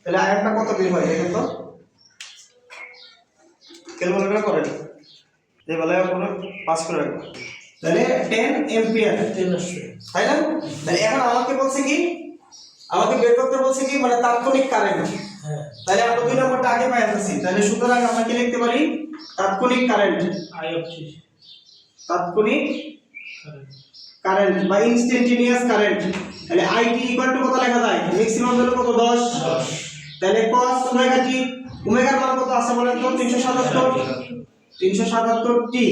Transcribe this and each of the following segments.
তাহলে আয়নটা কত বের হয় দেখেন তো, ক্যালকুলেটর করেন, যে বেলায় আপনারা পাস করে রাখবেন। তাহলে 10 এম্পিয়ার, তাই না? তাহলে এখন আমাকে বলছে কি, আমাকে বের করতে বলছে কি, মানে তাৎক্ষণিক কারেন্ট। তাহলে আমরা 2 নম্বরটা আগে পাই আছি। তাহলে সুতরাং আমরা কি লিখতে পারি, তাৎক্ষণিক কারেন্ট, তাৎক্ষণিক কারেন্ট বা ইনস্ট্যান্টেনিয়াস কারেন্ট। তাহলে আইটি ইকুয়াল টু কত লেখা যায়, ম্যাক্সিমাম ভ্যালু কত 10। তাহলে cos ওমেগা টি, ওমেগার মান কত আছে বলেন তো, 377 টি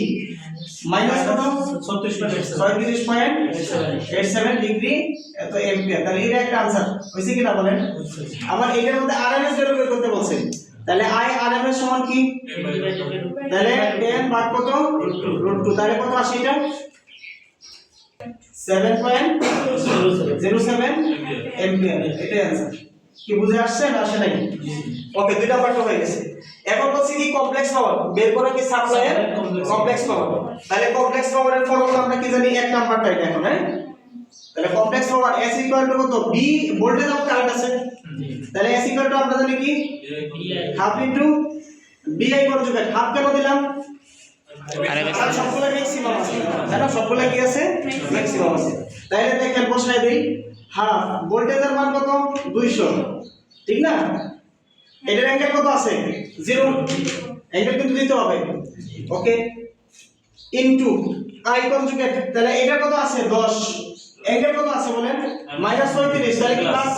মাইনাস কত 36.87 ডিগ্রি এত এম্পিয়ার। তাহলে এটা একটা आंसर হইছে কি না বলেন। আবার এটার মধ্যে আরএমএস ভ্যালু বের করতে বলছেন। তাহলে আই আরএমএস সমান কি, তাহলে 10 ভাগ কত √2, তাহলে কত আসে এটা 7.07 এম্পিয়ার। এটাই आंसर। কি বুঝে আসছে না আসে নাই? ওকে, দুইটা পার্ট হয়ে গেছে। এখন বলছি কি কমপ্লেক্স পাওয়ার বের করা, কি সাপ্লাইয়ের কমপ্লেক্স পাওয়ার। তাহলে কমপ্লেক্স পাওয়ারের ফর্মুলা আমরা কি জানি, এক নাম্বারটা এটা এখন। হ্যাঁ, তাহলে complex power S equal to কত, B ভোল্টেজ আর কারেন্ট আছে। তাহলে S ইকুয়াল টু আমরা জানি কি half into BI conjugate. Half কেন দিলাম, আর সবগুলা ম্যাক্সিমাম আছে, তাই না? সবগুলা কি আছে, ম্যাক্সিমাম আছে। তাহলে দেখেন বসাই দেই, হাফ ভোল্টেজের মান কত 200, ঠিক না? এটার অ্যাঙ্গেল কত আছে 0, অ্যাঙ্গেল কিন্তু দিতে হবে। ওকে, ইনটু I কনজুগেট। তাহলে এটা কত আছে 10, অ্যাঙ্গেল কত আছে বলেন -35, তাহলে কি প্লাস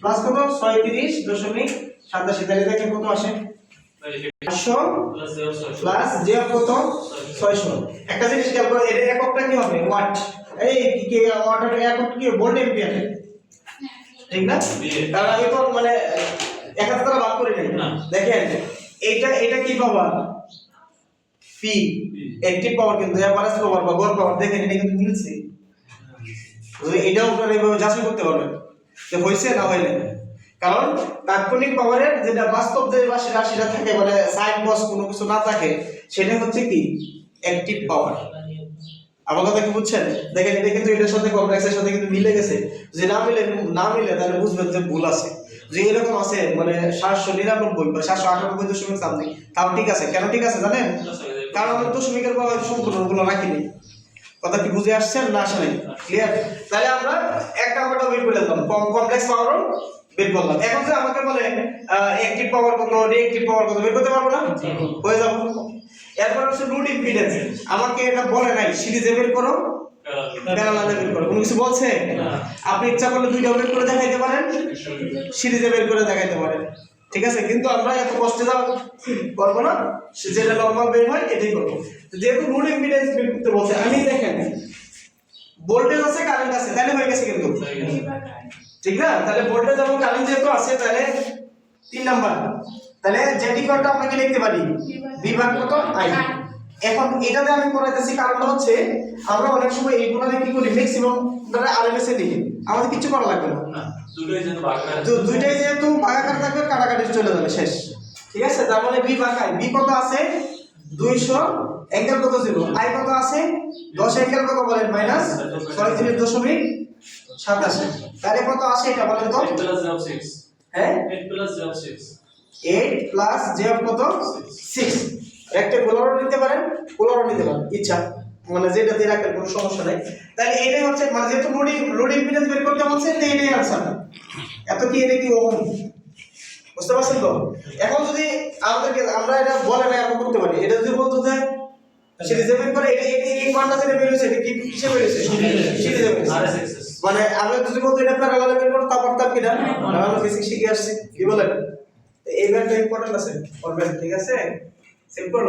প্লাস কত 36.87। তাহলে দেখেন কত আসে 500 প্লাস j কত 600। একটা জিনিস খেয়াল করো, এর এককটা কি হবে, ওয়াট। এই কি ওয়াটের একক কি, ভোল্ট এম্পিয়ার, ঠিক না? কারণ আমি তো মানে 1000 দ্বারা ভাগ করে নেই। দেখেন এটা কি পাওয়ার, পি অ্যাক্টিভ পাওয়ার, কিন্তু এভারেজ পাওয়ার বা গড় পাওয়ার, দেখেন এটা কিন্তু মিলছে। এটাও আপনারা এইভাবে যাচাই করতে পারবেন যে হইছে না হইলে। কারণ তাৎক্ষণিক পাওয়ারের যেটা বাস্তব যে রাশিটা থাকে, মানে সাইন কস কোনো কিছু না থাকে, সেটা হচ্ছে কি অ্যাক্টিভ পাওয়ার। আমার কথা কি বুঝছেন? দেখেন এটা কিন্তু এটার সাথে কমপ্লেক্সের সাথে কিন্তু মিলে গেছে। যে না মিলে তাহলে বুঝবেন যে ভুল আছে। যে এরকম আছে মানে 799 বা 798 সামথিং, তাও ঠিক আছে। কেন ঠিক আছে জানেন? কারণ আমরা দশমিকের পাওয়ার সম্পূর্ণগুলো রাখিনি। কথা কি বুঝে আসছেন না আসে নাই? ক্লিয়ার? তাহলে আমরা এক নাম্বারটা বের করে দিলাম, কমপ্লেক্স পাওয়ারও বের করলাম। এখন যে আমাকে বলে অ্যাক্টিভ পাওয়ার কত, রিঅ্যাক্টিভ পাওয়ার কত, বের করতে পারবো না? হয়ে যাবো। এরপর হচ্ছে লোড ইম্পিডেন্স। আমাকে এটা বলে নাই সিরিজে বের করো, প্যারালালে বের করো, কোনো কিছু বলছে? আপনি ইচ্ছা করলে দুইটা বের করে দেখাইতে পারেন, সিরিজে বের করে দেখাইতে পারেন, ঠিক আছে? কিন্তু আমরা এত কষ্টে যাওয়া করবো না, যেটা নরমাল বের হয় এটাই করবো। যেহেতু লোড ইম্পিডেন্স বের করতে বলছে, আমি দেখেন ভোল্টেজ আছে কারেন্ট আছে, তাহলে হয়ে গেছে কিন্তু, ঠিক না? তাহলে ভোল্টেজ এবং কারেন্ট যেহেতু আছে, তাহলে 3 নাম্বার। তাহলে জেডি কোডটা আপনাকে লিখতে পারি বিভাগ কত আই। এখন এটাতে আমি করাইতেছি, কারণটা হচ্ছে আমরা অনেক সময় এইগুলোতে কি করি, ম্যাক্সিমাম ধরে আরএমএস এ লিখি, আমাদের কিছু করা লাগবে না। দুইটাই যেহেতু ভাগাকার থাকবে, কাটাকাটি চলে যাবে, শেষ। ঠিক আছে? তার মানে বি ভাগ আই। বি কত আছে 200, অ্যাঙ্গেল কত 0, আই কত আছে 10, অ্যাঙ্গেল কত বলেন -36.87। তাহলে কত আসে এটা বলেন তো? 8 + j6, হ্যাঁ 8 + j6, 8 প্লাস j কত 6। একটা পোলারও নিতে পারেন, পোলারও নিতে পারেন, ইচ্ছা মানে যেটা দিয়ে রাখেন, কোনো সমস্যা নাই। তাহলে এটাই হচ্ছে মানে যেহেতু লোড ইম্পিডেন্স বের করতে বলছেন, এটাই आंसर। এত কি এটা কি ওহম, বুঝতে পারছেন তো? এখন যদি আমাদেরকে আমরা এটা বলে না আমরা করতে পারি, এটা যদি বলতো যে সিরিজে বের করে, এটা এই মানটা যেটা বের হইছে এটা কি কিসে বের হইছে, সিরিজে বের হইছে। মানে আমরা যদি বলতো এটা প্যারালালে বের করতে, তারপর তার কি না আমরা ফিজিক্স শিখে আসছি, কি বলেন? এই ব্যাপারটা ইম্পর্টেন্ট আছে, ঠিক আছে? সিম্পল।